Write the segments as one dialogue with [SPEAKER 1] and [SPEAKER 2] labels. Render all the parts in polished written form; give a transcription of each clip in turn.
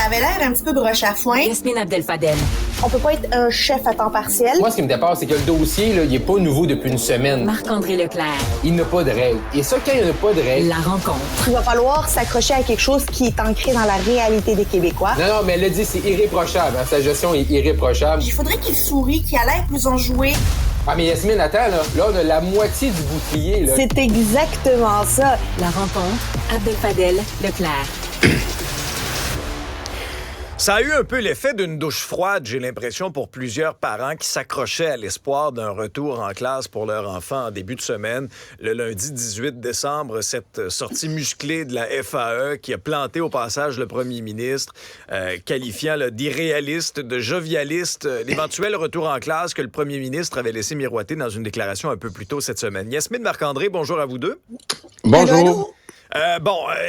[SPEAKER 1] ça avait l'air un petit peu broche à foin.
[SPEAKER 2] Yasmine Abdel-Fadel.
[SPEAKER 1] On peut pas être un chef à temps partiel.
[SPEAKER 3] Moi, ce qui me dépasse, c'est que le dossier, là, il est pas nouveau depuis une semaine.
[SPEAKER 2] Marc-André Leclerc.
[SPEAKER 3] Il n'a pas de règles. Et ça, quand il n'y a pas de règles...
[SPEAKER 2] La rencontre.
[SPEAKER 1] Il va falloir s'accrocher à quelque chose qui est ancré dans la réalité des Québécois.
[SPEAKER 3] Non, mais elle l'a dit, c'est irréprochable. Hein? Sa gestion est irréprochable.
[SPEAKER 1] Il faudrait qu'il sourie, qu'il a l'air plus enjoué.
[SPEAKER 3] Ah, mais Yasmine, attends, là, on a la moitié du bouclier, là.
[SPEAKER 1] C'est exactement ça.
[SPEAKER 2] La rencontre. Abdel-Fadel, Leclerc.
[SPEAKER 4] Ça a eu un peu l'effet d'une douche froide, j'ai l'impression, pour plusieurs parents qui s'accrochaient à l'espoir d'un retour en classe pour leur enfant en début de semaine. Le lundi 18 décembre, cette sortie musclée de la FAE qui a planté au passage le premier ministre, qualifiant d'irréaliste, de jovialiste, l'éventuel retour en classe que le premier ministre avait laissé miroiter dans une déclaration un peu plus tôt cette semaine. Yasmine, Marc-André, bonjour à vous deux.
[SPEAKER 3] Bonjour.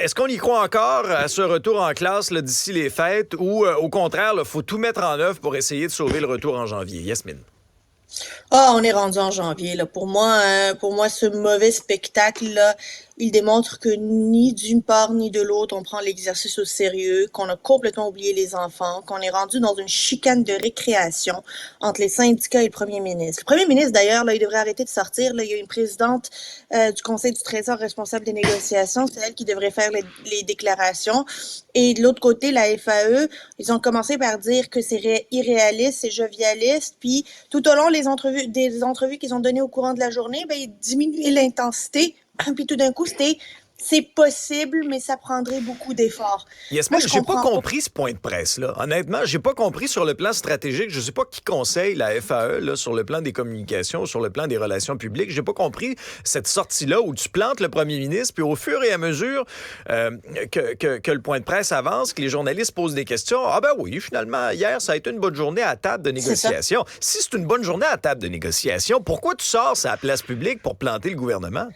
[SPEAKER 4] Est-ce qu'on y croit encore à ce retour en classe là, d'ici les fêtes ou, au contraire, il faut tout mettre en œuvre pour essayer de sauver le retour en janvier? Yasmine.
[SPEAKER 5] Ah, on est rendu en janvier, là. Pour moi, ce mauvais spectacle-là, il démontre que ni d'une part ni de l'autre, on prend l'exercice au sérieux, qu'on a complètement oublié les enfants, qu'on est rendu dans une chicane de récréation entre les syndicats et le premier ministre. Le premier ministre, d'ailleurs, là, il devrait arrêter de sortir. Là, il y a une présidente du Conseil du Trésor responsable des négociations. C'est elle qui devrait faire les déclarations. Et de l'autre côté, la FAE, ils ont commencé par dire que c'est irréaliste, c'est jovialiste. Puis, tout au long des entrevues qu'ils ont données au courant de la journée, ben, ils diminuaient l'intensité. Puis tout d'un coup, c'est possible, mais ça prendrait beaucoup d'efforts.
[SPEAKER 4] Yasmine, j'ai pas compris ce point de presse-là. Honnêtement, j'ai pas compris sur le plan stratégique. Je sais pas qui conseille la FAE là, sur le plan des communications, sur le plan des relations publiques. J'ai pas compris cette sortie-là où tu plantes le premier ministre, puis au fur et à mesure que le point de presse avance, que les journalistes posent des questions, ah ben oui, finalement, hier, ça a été une bonne journée à table de négociation. Si c'est une bonne journée à table de négociation, pourquoi tu sors à la place publique pour planter le gouvernement?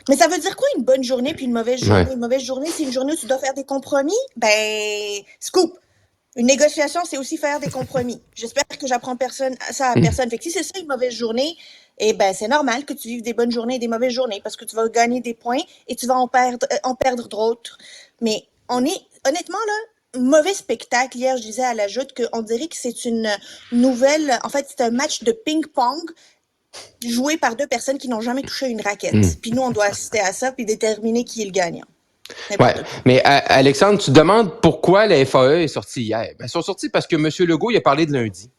[SPEAKER 5] Mais ça veut dire quoi, une bonne journée puis une mauvaise journée?
[SPEAKER 3] Ouais.
[SPEAKER 5] Une mauvaise journée, c'est une journée où tu dois faire des compromis? Ben, scoop! Une négociation, c'est aussi faire des compromis. J'espère que j'apprends ça à personne. Fait que si c'est ça, une mauvaise journée, eh ben, c'est normal que tu vives des bonnes journées et des mauvaises journées parce que tu vas gagner des points et tu vas en perdre d'autres. Mais honnêtement, là, mauvais spectacle. Hier, je disais à la joute qu'on dirait que c'est une nouvelle, en fait, c'est un match de ping-pong joué par deux personnes qui n'ont jamais touché une raquette. Puis nous, on doit assister à ça puis déterminer qui est le gagnant.
[SPEAKER 6] Ouais, mais Alexandre, tu demandes pourquoi la FAE est sortie hier. Ben, ils sont sortis parce que M. Legault, il a parlé de lundi.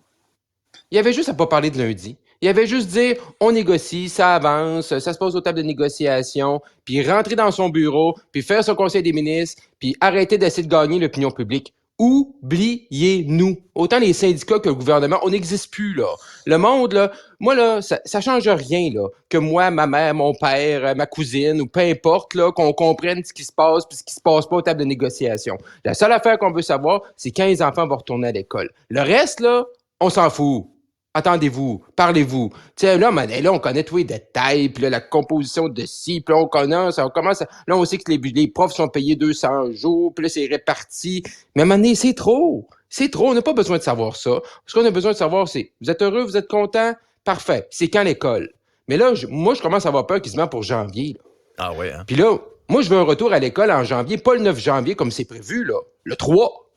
[SPEAKER 6] Il avait juste à pas parler de lundi. Il avait juste dit, on négocie, ça avance, ça se pose aux tables de négociation, puis rentrer dans son bureau, puis faire son conseil des ministres, puis arrêter d'essayer de gagner l'opinion publique. Oubliez-nous. Autant les syndicats que le gouvernement, on n'existe plus, là. Le monde, là, moi, là, ça change rien, là. Que moi, ma mère, mon père, ma cousine, ou peu importe, là, qu'on comprenne ce qui se passe puis ce qui se passe pas aux tables de négociation. La seule affaire qu'on veut savoir, c'est quand les enfants vont retourner à l'école. Le reste, là, on s'en fout. Attendez-vous, parlez-vous. Tu sais, là, on connaît tous les détails, puis là, la composition de ci, puis là, on commence, là, on sait que les profs sont payés 200 jours, puis là, c'est réparti. Mais à un moment donné, c'est trop. C'est trop, on n'a pas besoin de savoir ça. Ce qu'on a besoin de savoir, c'est, vous êtes heureux, vous êtes content? Parfait. C'est quand l'école? Mais là, moi, je commence à avoir peur quasiment pour janvier, là.
[SPEAKER 4] Ah ouais, hein?
[SPEAKER 6] Puis là, moi, je veux un retour à l'école en janvier, pas le 9 janvier comme c'est prévu, là. Le 3.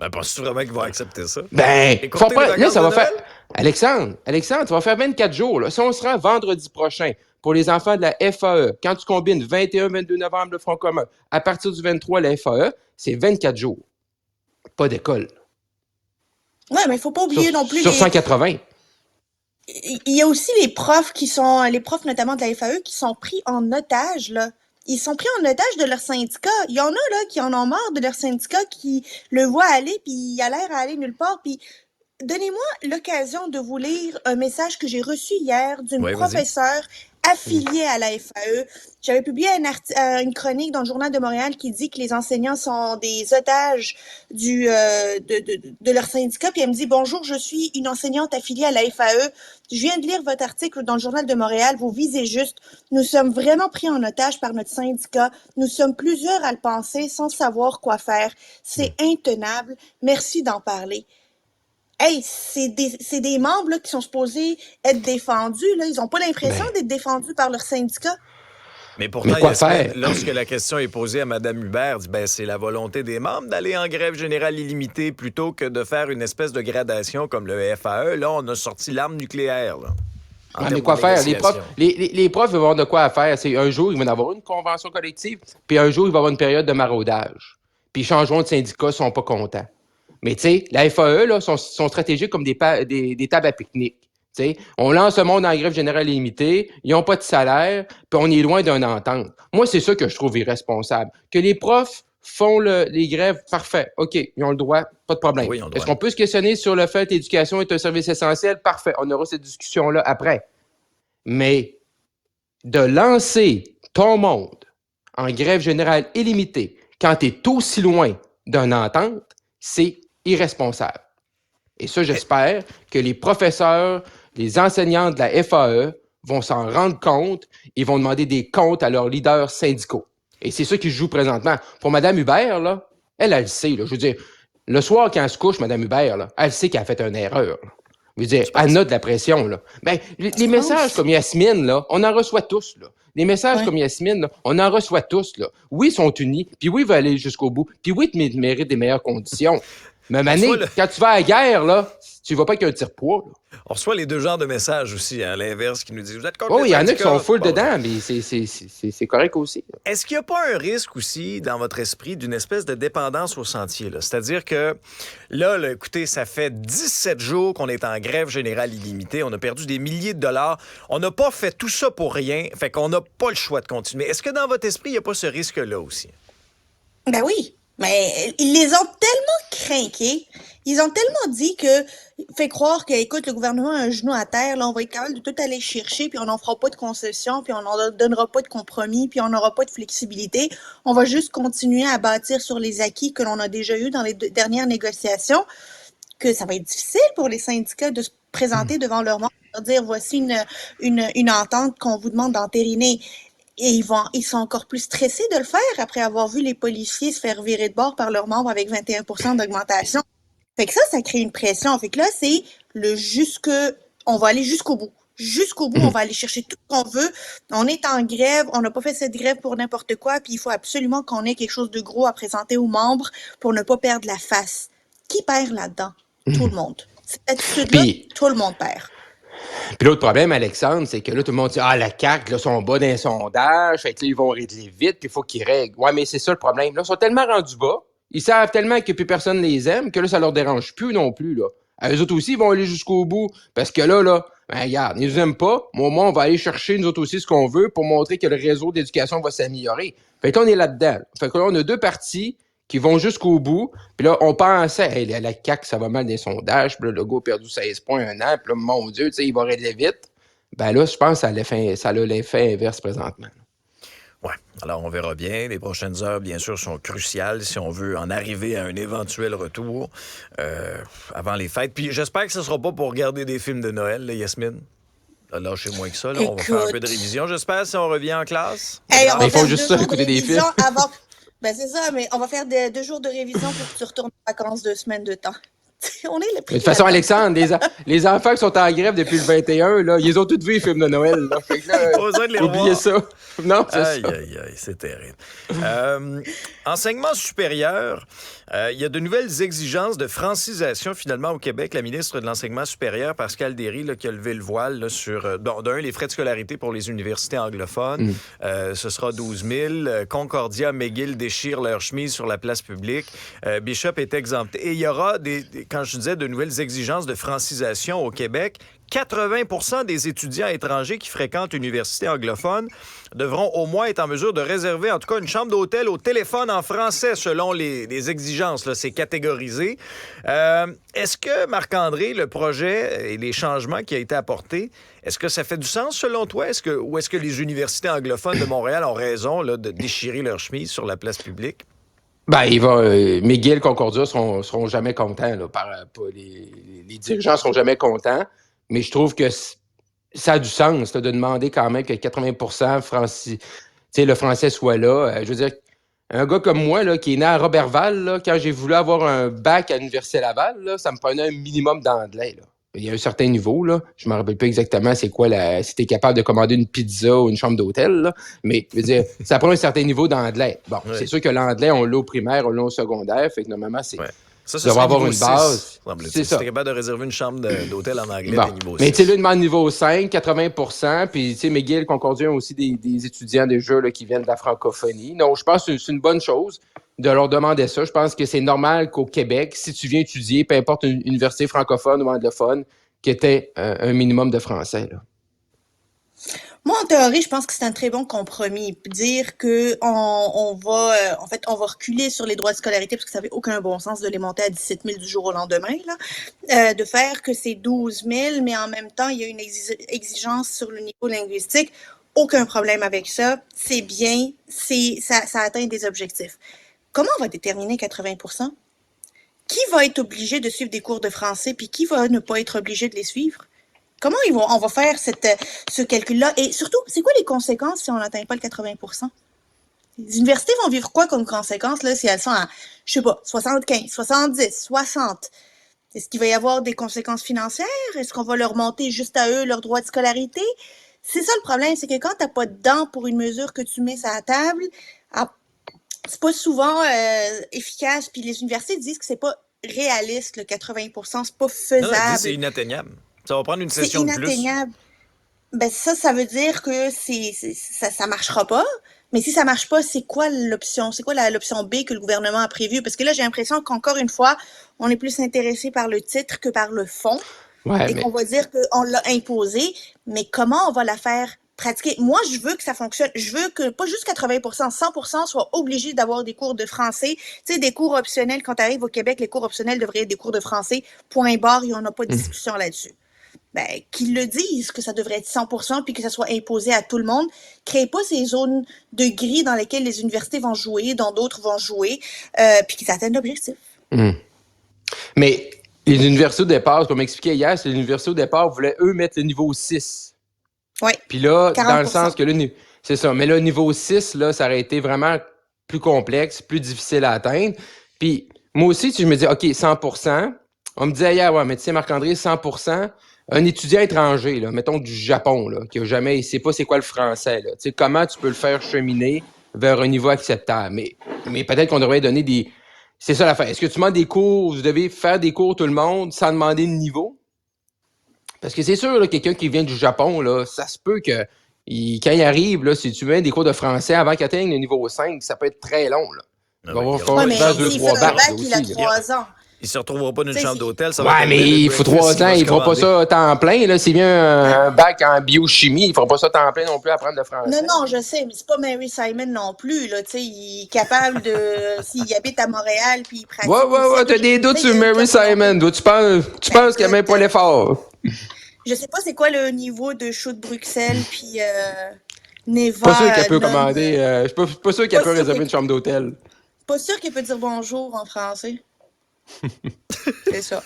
[SPEAKER 4] Ben, penses-tu vraiment qu'ils vont accepter ça?
[SPEAKER 6] Ben,
[SPEAKER 4] Écoutez,
[SPEAKER 6] faut pas,
[SPEAKER 4] les
[SPEAKER 6] là, ça va
[SPEAKER 4] vacances de
[SPEAKER 6] faire... Alexandre, tu vas faire 24 jours, là. Si on se rend vendredi prochain pour les enfants de la FAE, quand tu combines 21-22 novembre, le Front commun, à partir du 23, la FAE, c'est 24 jours. Pas d'école.
[SPEAKER 5] Ouais, mais il faut pas oublier non plus
[SPEAKER 6] Sur 180.
[SPEAKER 5] Il y a aussi les profs notamment de la FAE qui sont pris en otage, là. Ils sont pris en otage de leur syndicat. Il y en a, là, qui en ont marre de leur syndicat, qui le voient aller, puis il a l'air à aller nulle part. Puis, donnez-moi l'occasion de vous lire un message que j'ai reçu hier d'une professeure affiliée à la FAE. J'avais publié une chronique dans le Journal de Montréal qui dit que les enseignants sont des otages de leur syndicat. Puis elle me dit « Bonjour, je suis une enseignante affiliée à la FAE. Je viens de lire votre article dans le Journal de Montréal. Vous visez juste. Nous sommes vraiment pris en otage par notre syndicat. Nous sommes plusieurs à le penser sans savoir quoi faire. C'est intenable. Merci d'en parler. » Hey, c'est des membres là, qui sont supposés être défendus. Là. Ils n'ont pas l'impression d'être défendus par leur syndicat.
[SPEAKER 4] Mais pourtant,
[SPEAKER 6] quoi
[SPEAKER 4] Yasmine,
[SPEAKER 6] faire?
[SPEAKER 4] lorsque la question est posée à Mme Hubert, elle dit, ben, c'est la volonté des membres d'aller en grève générale illimitée plutôt que de faire une espèce de gradation comme le FAE. Là, on a sorti l'arme nucléaire. Là, en
[SPEAKER 6] Ouais,
[SPEAKER 4] termes
[SPEAKER 6] mais quoi
[SPEAKER 4] de
[SPEAKER 6] faire? Les
[SPEAKER 4] négociation.
[SPEAKER 6] profs, les profs ils vont avoir de quoi à faire. C'est un jour, ils vont avoir une convention collective, puis un jour, il va y avoir une période de maraudage. Puis ils changeront de syndicat, ils sont pas contents. Mais tu sais, la FAE, là, sont stratégiques comme des tables à pique-nique. Tu sais, on lance le monde en grève générale illimitée, ils n'ont pas de salaire, puis on est loin d'une entente. Moi, c'est ça que je trouve irresponsable. Que les profs font les grèves, parfait, OK, ils ont le droit, pas de problème.
[SPEAKER 4] Oui, ils ont le
[SPEAKER 6] Est-ce
[SPEAKER 4] droit.
[SPEAKER 6] qu'on peut se questionner sur le fait que l'éducation est un service essentiel? Parfait, on aura cette discussion-là après. Mais de lancer ton monde en grève générale illimitée quand tu es aussi loin d'une entente, c'est irresponsable. Et ça, j'espère que les professeurs, les enseignants de la FAE vont s'en rendre compte et vont demander des comptes à leurs leaders syndicaux. Et c'est ça qui se joue présentement. Pour Mme Hubert, là, elle le sait. Là, je veux dire, le soir, quand elle se couche, Mme Hubert, là, elle sait qu'elle a fait une erreur. Là. Je veux dire, elle a de la pression. Là. Ben, les messages comme Yasmine, là, on en reçoit tous. Là. Les messages comme Yasmine, là, on en reçoit tous. Là. Oui, ils sont unis. Puis oui, ils veulent aller jusqu'au bout. Puis oui, ils méritent des meilleures conditions. Mais Mané, quand tu vas à la guerre, là, tu vas pas avec un tire-poids. Là.
[SPEAKER 4] On reçoit les deux genres de messages aussi, à l'inverse, qui nous disent, vous êtes contre
[SPEAKER 6] Oui,
[SPEAKER 4] les
[SPEAKER 6] il y en a qui
[SPEAKER 4] syndicats?
[SPEAKER 6] sont full
[SPEAKER 4] Bon,
[SPEAKER 6] dedans, mais c'est correct aussi. Là.
[SPEAKER 4] Est-ce qu'il n'y a pas un risque aussi, dans votre esprit, d'une espèce de dépendance au sentier? Là? C'est-à-dire que, là, écoutez, ça fait 17 jours qu'on est en grève générale illimitée. On a perdu des milliers de dollars. On n'a pas fait tout ça pour rien. Fait qu'on n'a pas le choix de continuer. Est-ce que dans votre esprit, il n'y a pas ce risque-là aussi?
[SPEAKER 5] Ben oui, mais ils les ont tellement craqués, ils ont tellement dit que, fait croire que, écoute, le gouvernement a un genou à terre, là, on va être capable de tout aller chercher, puis on n'en fera pas de concessions, puis on n'en donnera pas de compromis, puis on n'aura pas de flexibilité. On va juste continuer à bâtir sur les acquis que l'on a déjà eus dans les dernières négociations, que ça va être difficile pour les syndicats de se présenter devant leurs membres, de dire, voici une entente qu'on vous demande d'entériner. Et ils sont encore plus stressés de le faire après avoir vu les policiers se faire virer de bord par leurs membres avec 21% d'augmentation. Fait que ça crée une pression. Fait que là, c'est on va aller jusqu'au bout. Jusqu'au bout, on va aller chercher tout ce qu'on veut. On est en grève, on n'a pas fait cette grève pour n'importe quoi, puis il faut absolument qu'on ait quelque chose de gros à présenter aux membres pour ne pas perdre la face. Qui perd là-dedans? Tout le monde. Cette attitude-là, tout le monde perd.
[SPEAKER 6] Puis l'autre problème, Alexandre, c'est que là, tout le monde dit « Ah, la CAQ, là, sont bas dans les sondages, fait que là, ils vont régler vite, puis il faut qu'ils règlent. » Ouais, mais c'est ça le problème. Là, ils sont tellement rendus bas, ils savent tellement que plus personne les aime, que là, ça leur dérange plus non plus, là. Eux autres aussi, ils vont aller jusqu'au bout, parce que là, ben regarde, ils nous aiment pas, mais au moins, on va aller chercher, nous autres aussi, ce qu'on veut pour montrer que le réseau d'éducation va s'améliorer. Fait que là, on est là-dedans. Fait que là, on a deux partis qui vont jusqu'au bout. Puis là, on pensait, hey, la CAQ, ça va mal des sondages. Puis là, le gars a perdu 16 points un an. Puis là, mon Dieu, tu sais, il va régler vite. Ben là, je pense que ça a l'effet inverse présentement.
[SPEAKER 4] Oui. Alors, on verra bien. Les prochaines heures, bien sûr, sont cruciales si on veut en arriver à un éventuel retour avant les fêtes. Puis j'espère que ce ne sera pas pour regarder des films de Noël, là, Yasmine. Là, lâchez moins que ça. Là. On va faire un peu de révision, j'espère, si on revient en classe.
[SPEAKER 5] Hey, on va
[SPEAKER 6] ils font
[SPEAKER 5] faire
[SPEAKER 6] juste
[SPEAKER 5] 2
[SPEAKER 6] ça,
[SPEAKER 5] jours de
[SPEAKER 6] écouter des
[SPEAKER 5] révision
[SPEAKER 6] films.
[SPEAKER 5] avant. Ben c'est ça, mais on va faire 2 jours de révision pour que tu retournes en vacances 2 semaines de temps. On est le
[SPEAKER 6] De toute façon, Alexandre, les enfants qui sont en grève depuis le 21, là, ils ont tous vu les films de Noël. Là. Fait que là,
[SPEAKER 4] Pas besoin de les
[SPEAKER 6] oubliez
[SPEAKER 4] revoir.
[SPEAKER 6] ça. Non, c'est
[SPEAKER 4] Aïe,
[SPEAKER 6] ça.
[SPEAKER 4] aïe, aïe, c'est terrible. Enseignement supérieur, il y a de nouvelles exigences de francisation, finalement, au Québec. La ministre de l'Enseignement supérieur, Pascale Derry, là, qui a levé le voile là, sur, d'un, les frais de scolarité pour les universités anglophones. Ce sera 12 000. Concordia, McGill déchirent leur chemise sur la place publique. Bishop est exempté. Et il y aura, quand je disais de nouvelles exigences de francisation au Québec, 80% des étudiants étrangers qui fréquentent l'université anglophone devront au moins être en mesure de réserver, en tout cas, une chambre d'hôtel au téléphone en français selon les exigences. Là, c'est catégorisé. Est-ce que, Marc-André, le projet et les changements qui ont été apportés, est-ce que ça fait du sens selon toi? Ou est-ce que les universités anglophones de Montréal ont raison là, de déchirer leur chemise sur la place publique?
[SPEAKER 6] Ben, McGill, Concordia seront jamais contents. Là, les dirigeants seront jamais contents. Mais je trouve que ça a du sens là, de demander quand même que 80% le français soit là. Je veux dire, un gars comme moi, là, qui est né à Robertval, là, quand j'ai voulu avoir un bac à l'Université Laval, là, ça me prenait un minimum d'anglais. Là. il y a un certain niveau, là. Je me rappelle pas exactement c'est quoi si t'es capable de commander une pizza ou une chambre d'hôtel, là. Mais, je veux dire, ça prend un certain niveau d'anglais. Bon,
[SPEAKER 4] Ouais.
[SPEAKER 6] c'est sûr que l'anglais, on l'a au primaire, on l'a au secondaire. Fait que normalement, c'est.
[SPEAKER 4] Ouais. Ça
[SPEAKER 6] Tu devrais avoir une base.
[SPEAKER 4] C'est
[SPEAKER 6] C'est ça.
[SPEAKER 4] Si t'es capable de réserver une chambre d'hôtel en anglais,
[SPEAKER 6] Bon.
[SPEAKER 4] t'es niveau
[SPEAKER 6] Mais
[SPEAKER 4] 6.
[SPEAKER 6] tu sais, là, il demande niveau 5, 80%. Puis, tu sais, McGill, Concordia ont aussi des étudiants déjà là, qui viennent de la francophonie. Donc, je pense que c'est une bonne chose de leur demander ça. Je pense que c'est normal qu'au Québec, si tu viens étudier, peu importe une université francophone ou anglophone, qu'il y ait un minimum de français. Là.
[SPEAKER 5] Moi, en théorie, je pense que c'est un très bon compromis. Dire que on va, en fait, on va reculer sur les droits de scolarité parce que ça n'avait aucun bon sens de les monter à 17 000 du jour au lendemain, là. De faire que c'est 12 000, mais en même temps, il y a une exigence sur le niveau linguistique. Aucun problème avec ça. C'est bien. Ça atteint des objectifs. Comment on va déterminer 80%? Qui va être obligé de suivre des cours de français puis qui va ne pas être obligé de les suivre? Comment on va faire ce calcul-là? Et surtout, c'est quoi les conséquences si on n'atteint pas le 80%? Les universités vont vivre quoi comme conséquences là, si elles sont à, je sais pas, 75, 70, 60? Est-ce qu'il va y avoir des conséquences financières? Est-ce qu'on va leur monter juste à eux leur droit de scolarité? C'est ça le problème, c'est que quand tu n'as pas de dents pour une mesure que tu mets sur la table, c'est pas souvent efficace. Puis les universités disent que c'est pas réaliste, le 80%, c'est pas faisable.
[SPEAKER 4] C'est inatteignable. Ça va prendre une
[SPEAKER 5] C'est
[SPEAKER 4] session de plus.
[SPEAKER 5] inatteignable. Ben ça veut dire que ça marchera pas. Mais si ça marche pas, c'est quoi l'option? C'est quoi l'option B que le gouvernement a prévue? Parce que là, j'ai l'impression qu'encore une fois, on est plus intéressé par le titre que par le fond.
[SPEAKER 6] Ouais,
[SPEAKER 5] Et
[SPEAKER 6] mais
[SPEAKER 5] qu'on va dire qu'on l'a imposé. Mais comment on va la faire pratiquer? Moi, je veux que ça fonctionne. Je veux que pas juste 80%, 100% soient obligés d'avoir des cours de français. Tu sais, des cours optionnels. Quand tu arrives au Québec, les cours optionnels devraient être des cours de français. Point barre, il n'y en a pas de discussion là-dessus. Ben, qu'ils le disent, que ça devrait être 100%, puis que ça soit imposé à tout le monde. Créez pas ces zones de gris dans lesquelles les universités vont jouer, dont d'autres vont jouer, puis qu'ils atteignent l'objectif.
[SPEAKER 6] Mais les universités au départ, comme m'expliquait hier, c'est les universités au départ voulaient, eux, mettre le niveau 6.
[SPEAKER 5] Ouais.
[SPEAKER 6] Puis là,
[SPEAKER 5] 40%.
[SPEAKER 6] dans le sens que là, c'est ça. Mais là, niveau 6, là, ça aurait été vraiment plus complexe, plus difficile à atteindre. Puis moi aussi, si je me dis, OK, 100%, on me disait hier, ouais, mais tu sais, Marc-André, 100%, un étudiant étranger, là, mettons du Japon, là, qui a jamais, il sait pas c'est quoi le français, là. Tu sais, comment tu peux le faire cheminer vers un niveau acceptable? Mais peut-être qu'on devrait donner des. C'est ça l'affaire. Est-ce que tu demandes des cours, vous devez faire des cours tout le monde sans demander de niveau? Parce que c'est sûr, là, quelqu'un qui vient du Japon, là, ça se peut que quand il arrive, là, si tu mets des cours de français avant qu'il atteigne le niveau 5, ça peut être très long. Là. Il va falloir
[SPEAKER 5] mais
[SPEAKER 6] faire 2-3
[SPEAKER 5] s'il fait un
[SPEAKER 6] bacs
[SPEAKER 5] bac,
[SPEAKER 6] aussi.
[SPEAKER 5] il a
[SPEAKER 6] là.
[SPEAKER 5] 3 ans.
[SPEAKER 4] Il se retrouvera pas dans une
[SPEAKER 5] T'sais,
[SPEAKER 4] chambre d'hôtel. Ça
[SPEAKER 6] Ouais,
[SPEAKER 4] va être
[SPEAKER 6] mais
[SPEAKER 4] un
[SPEAKER 6] il faut 3 ans, il fera pas ça à temps plein. Là. S'il vient un bac en biochimie, il fera pas ça à temps plein non plus à apprendre le français.
[SPEAKER 5] Non, je sais, mais c'est pas Mary Simon non plus, là, tu sais, il est capable de, s'il habite à Montréal, puis il pratique.
[SPEAKER 6] Ouais, t'as des doutes sur Mary Simon. Toi, tu penses qu'elle met pas l'effort.
[SPEAKER 5] Je sais pas c'est quoi le niveau de show de Bruxelles, puis Neva.
[SPEAKER 6] Pas sûr qu'elle peut
[SPEAKER 5] nomme-
[SPEAKER 6] commander, je suis pas sûr qu'elle
[SPEAKER 5] Pas
[SPEAKER 6] peut
[SPEAKER 5] sûr
[SPEAKER 6] réserver
[SPEAKER 5] qu'elle-
[SPEAKER 6] une chambre d'hôtel.
[SPEAKER 5] Pas sûr qu'elle peut dire bonjour en français. C'est ça.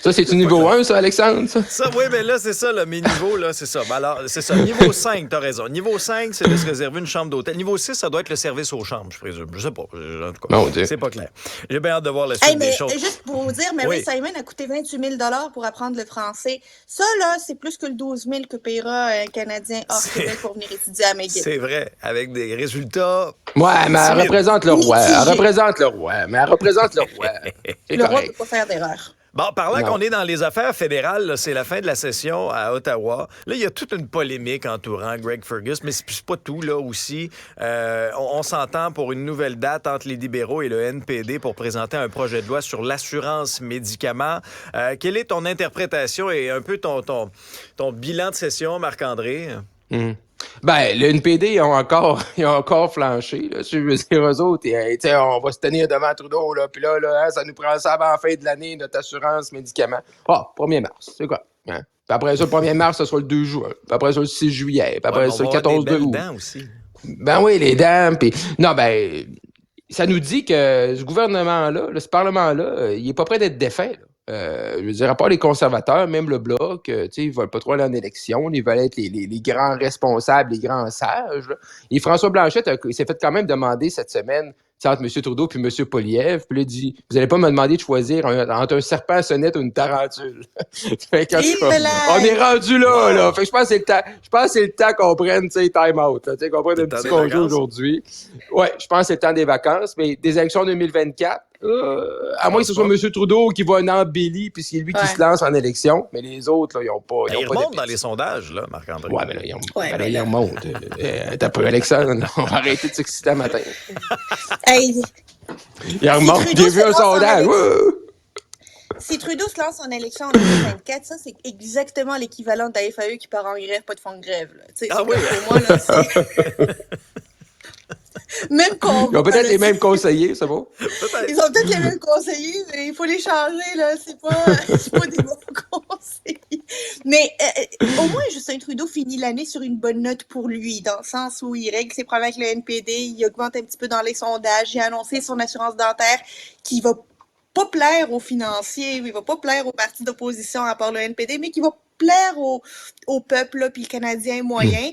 [SPEAKER 6] Ça, c'est-tu niveau 1, ça, Alexandre? Ça?
[SPEAKER 4] Ça, oui, mais là, c'est ça, là, mes niveaux, là, c'est ça. Ben alors, c'est ça. Niveau 5, t'as raison. Niveau 5, c'est de se réserver une chambre d'hôtel. Niveau 6, ça doit être le service aux chambres, je présume. Je sais pas. En tout cas,
[SPEAKER 6] Mon Dieu.
[SPEAKER 4] c'est pas clair. J'ai bien hâte de voir la suite
[SPEAKER 5] Hey,
[SPEAKER 4] des
[SPEAKER 5] mais
[SPEAKER 4] choses.
[SPEAKER 5] juste pour vous dire, Mary
[SPEAKER 4] Oui.
[SPEAKER 5] Simon a coûté 28 000 pour apprendre le français. Ça, là, c'est plus que le 12 000 que paiera un Canadien hors
[SPEAKER 4] C'est-
[SPEAKER 5] Québec pour venir étudier à McGill.
[SPEAKER 4] C'est vrai, avec des résultats.
[SPEAKER 6] Ouais, mais elle
[SPEAKER 4] Timide.
[SPEAKER 6] représente le roi. Elle
[SPEAKER 5] Mitigé.
[SPEAKER 6] représente le roi. Mais elle représente le roi. C'est
[SPEAKER 5] Le roi
[SPEAKER 6] correct.
[SPEAKER 5] ne peut pas faire d'erreur.
[SPEAKER 4] Bon, parlant
[SPEAKER 6] Non.
[SPEAKER 4] qu'on est dans les affaires fédérales, là, c'est la fin de la session à Ottawa. Là, il y a toute une polémique entourant Greg Fergus, mais c'est pas tout, là, aussi. On s'entend pour une nouvelle date entre les libéraux et le NPD pour présenter un projet de loi sur l'assurance médicaments. Quelle est ton interprétation et un peu ton bilan de session, Marc-André?
[SPEAKER 6] Ben, le NPD, ils ont encore flanché. Là. Je veux dire, eux autres, on va se tenir devant Trudeau, là, puis là, hein, ça nous prend ça avant la fin de l'année, notre assurance médicaments. Ah, 1er mars, c'est quoi? Hein? Puis après ça, le 1er mars, ça sera le 2 juin. Puis après ça, le 6 juillet. Puis après ça, le 14 de août.
[SPEAKER 4] Aussi.
[SPEAKER 6] Ben oui, les dames. Puis non, ben, ça nous dit que ce gouvernement-là, ce Parlement-là, il est pas prêt d'être défait. Là. Je veux dire, à part les conservateurs, même le Bloc, ils veulent pas trop aller en élection, ils veulent être les grands responsables, les grands sages. Là. Et François Blanchette s'est fait quand même demander cette semaine c'est entre M. Trudeau puis M. Poilievre. Puis là, il dit, vous n'allez pas me demander de choisir entre un serpent à sonnette ou une tarentule. Fait que, en tout cas, on est rendu là. Fait que je pense que c'est le temps qu'on prenne, tu sais, time out, là, tu sais, qu'on prenne un petit congé aujourd'hui. Ouais, je pense que c'est le temps des vacances, mais des élections 2024, à moins que ce soit M. Trudeau qui va en embellir puis c'est lui qui se lance en élection, mais les autres, là, ils n'ont pas.
[SPEAKER 4] Ils remontent dans les sondages, là, Marc-André.
[SPEAKER 6] Ouais, mais là, ils remontent. T'as pas Alexandre, on va arrêter de s'exciter le matin.
[SPEAKER 5] Hey,
[SPEAKER 6] Il remonte, j'ai vu un sondage.
[SPEAKER 5] si Trudeau se lance en élection en 2024, ça, c'est exactement l'équivalent de la FAE qui part en grève, pas de fond de grève. Là.
[SPEAKER 4] Ah oui?
[SPEAKER 5] Pour moi, là, c'est... Même
[SPEAKER 6] Ils ont peut-être les mêmes conseillers, c'est bon?
[SPEAKER 5] Ils ont peut-être les mêmes conseillers, mais il faut les changer, là. C'est pas des bons conseillers. Mais au moins, Justin Trudeau finit l'année sur une bonne note pour lui, dans le sens où il règle ses problèmes avec le NPD, il augmente un petit peu dans les sondages, il a annoncé son assurance dentaire qui va pas plaire aux financiers, il va pas plaire aux partis d'opposition à part le NPD, mais qui va plaire au peuple, là, puis le Canadien moyen.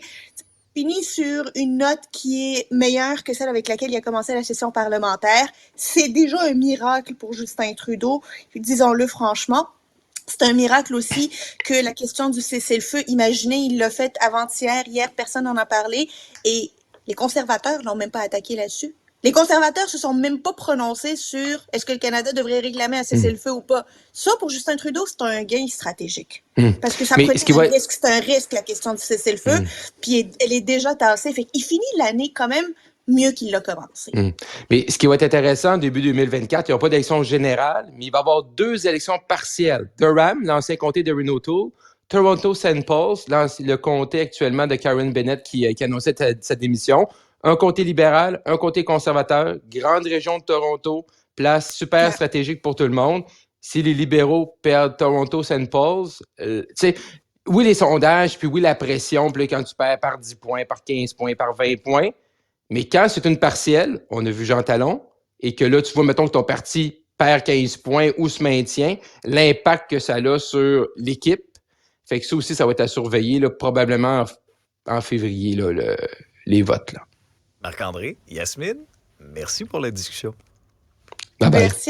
[SPEAKER 5] Finit sur une note qui est meilleure que celle avec laquelle il a commencé la session parlementaire. C'est déjà un miracle pour Justin Trudeau, disons-le franchement. C'est un miracle aussi que la question du cessez-le-feu, imaginez, il l'a fait avant-hier, hier, personne n'en a parlé, et les conservateurs l'ont même pas attaqué là-dessus. Les conservateurs se sont même pas prononcés sur est-ce que le Canada devrait réclamer un cessez-le-feu ou pas. Ça, pour Justin Trudeau, c'est un gain stratégique. Parce que ça prenait un risque, c'est un risque, la question du cessez-le-feu, puis elle est déjà tassée. Fait qu'il finit l'année quand même mieux qu'il l'a commencé.
[SPEAKER 6] Mais ce qui va être intéressant, début 2024, il n'y aura pas d'élection générale, mais il va y avoir 2 élections partielles. Durham, l'ancien comté de O'Toole, Toronto-St. Paul, le comté actuellement de Karen Bennett qui annonçait sa démission. Un comté libéral, un comté conservateur, grande région de Toronto, place super stratégique pour tout le monde. Si les libéraux perdent Toronto-St. Paul, tu sais, oui, les sondages, puis oui, la pression, puis là, quand tu perds par 10 points, par 15 points, par 20 points, mais quand c'est une partielle, on a vu Jean Talon, et que là, tu vois, mettons que ton parti perd 15 points ou se maintient, l'impact que ça a sur l'équipe, fait que ça aussi, ça va être à surveiller, là, probablement en février, là, les votes, là.
[SPEAKER 4] Marc-André, Yasmine, merci pour la discussion.
[SPEAKER 6] Bye bye.
[SPEAKER 5] Merci.